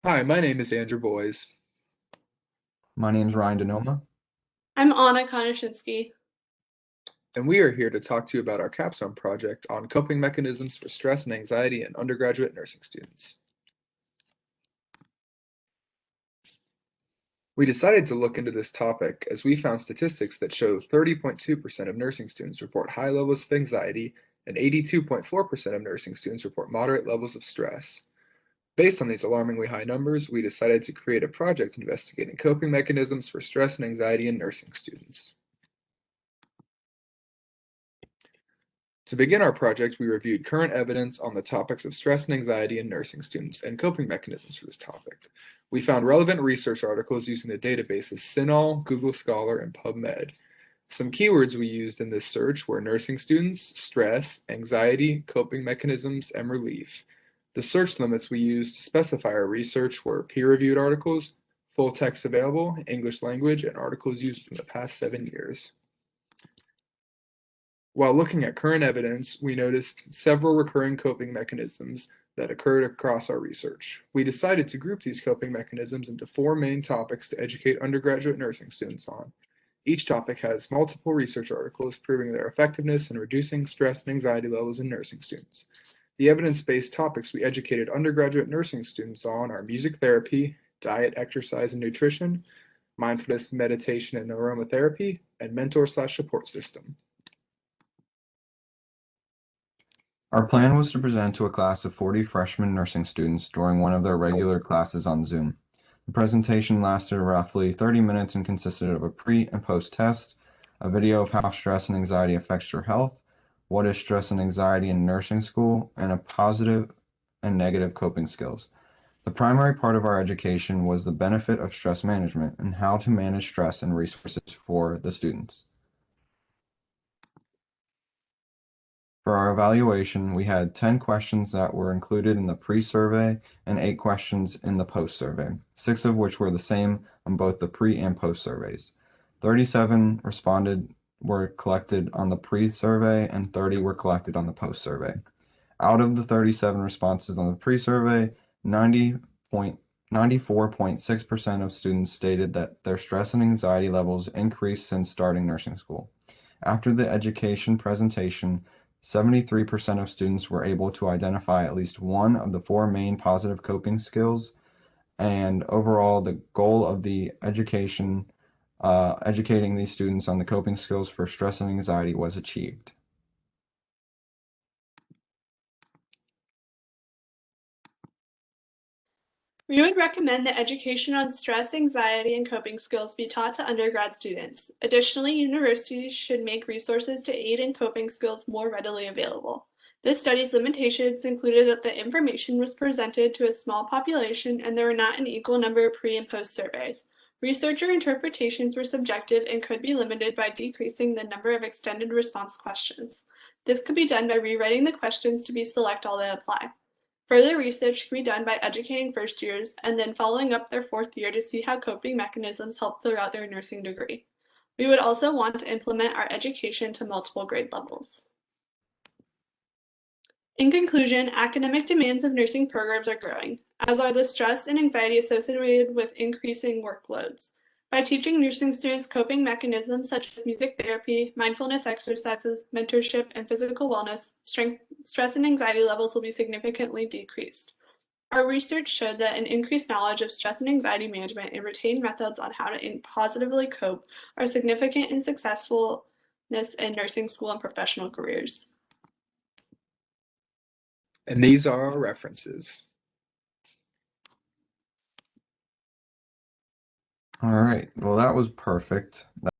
Hi, my name is Andrew Boys, My name's Ryan DeNoma. I'm Anna Konieczynski. and we are here to talk to you about our capstone project on coping mechanisms for stress and anxiety in undergraduate nursing students. We decided to look into this topic as we found statistics that show 30.2% of nursing students report high levels of anxiety and 82.4% of nursing students report moderate levels of stress. Based on these alarmingly high numbers, we decided to create a project investigating coping mechanisms for stress and anxiety in nursing students. To begin our project, we reviewed current evidence on the topics of stress and anxiety in nursing students and coping mechanisms for this topic. We found relevant research articles using the databases CINAHL, Google Scholar, and PubMed. Some keywords we used in this search were nursing students, stress, anxiety, coping mechanisms, and relief. The search limits we used to specify our research were peer-reviewed articles, full text available, English language, and articles used in the past 7 years. While looking at current evidence, we noticed several recurring coping mechanisms that occurred across our research. We decided to group these coping mechanisms into four main topics to educate undergraduate nursing students on. Each topic has multiple research articles proving their effectiveness in reducing stress and anxiety levels in nursing students. The evidence-based topics we educated undergraduate nursing students on are music therapy, diet, exercise, and nutrition, mindfulness, meditation, and aromatherapy, and mentor/support system. Our plan was to present to a class of 40 freshman nursing students during one of their regular classes on Zoom. The presentation lasted roughly 30 minutes and consisted of a pre and post test, a video of how stress and anxiety affects your health, what is stress and anxiety in nursing school, and a positive and negative coping skills. The primary part of our education was the benefit of stress management and how to manage stress and resources for the students. For our evaluation, we had 10 questions that were included in the pre-survey and 8 questions in the post-survey, 6 of which were the same on both the pre and post-surveys. 37 were collected on the pre-survey and 30 were collected on the post-survey. Out of the 37 responses on the pre-survey, 94.6% of students stated that their stress and anxiety levels increased since starting nursing school. After the education presentation, 73% of students were able to identify at least one of the four main positive coping skills, and overall, the goal of the education, educating these students on the coping skills for stress and anxiety, was achieved. We would recommend that education on stress, anxiety, and coping skills be taught to undergrad students. Additionally, universities should make resources to aid in coping skills more readily available. This study's limitations included that the information was presented to a small population and there were not an equal number of pre and post surveys. Researcher interpretations were subjective and could be limited by decreasing the number of extended response questions. This could be done by rewriting the questions to be select all that apply. Further research can be done by educating first years and then following up their fourth year to see how coping mechanisms help throughout their nursing degree. We would also want to implement our education to multiple grade levels. In conclusion, academic demands of nursing programs are growing, as are the stress and anxiety associated with increasing workloads. By teaching nursing students coping mechanisms such as music therapy, mindfulness exercises, mentorship, and physical wellness, stress and anxiety levels will be significantly decreased. Our research showed that an increased knowledge of stress and anxiety management and retained methods on how to positively cope are significant in successfulness in nursing school and professional careers. And these are our references. All right, well, that was perfect.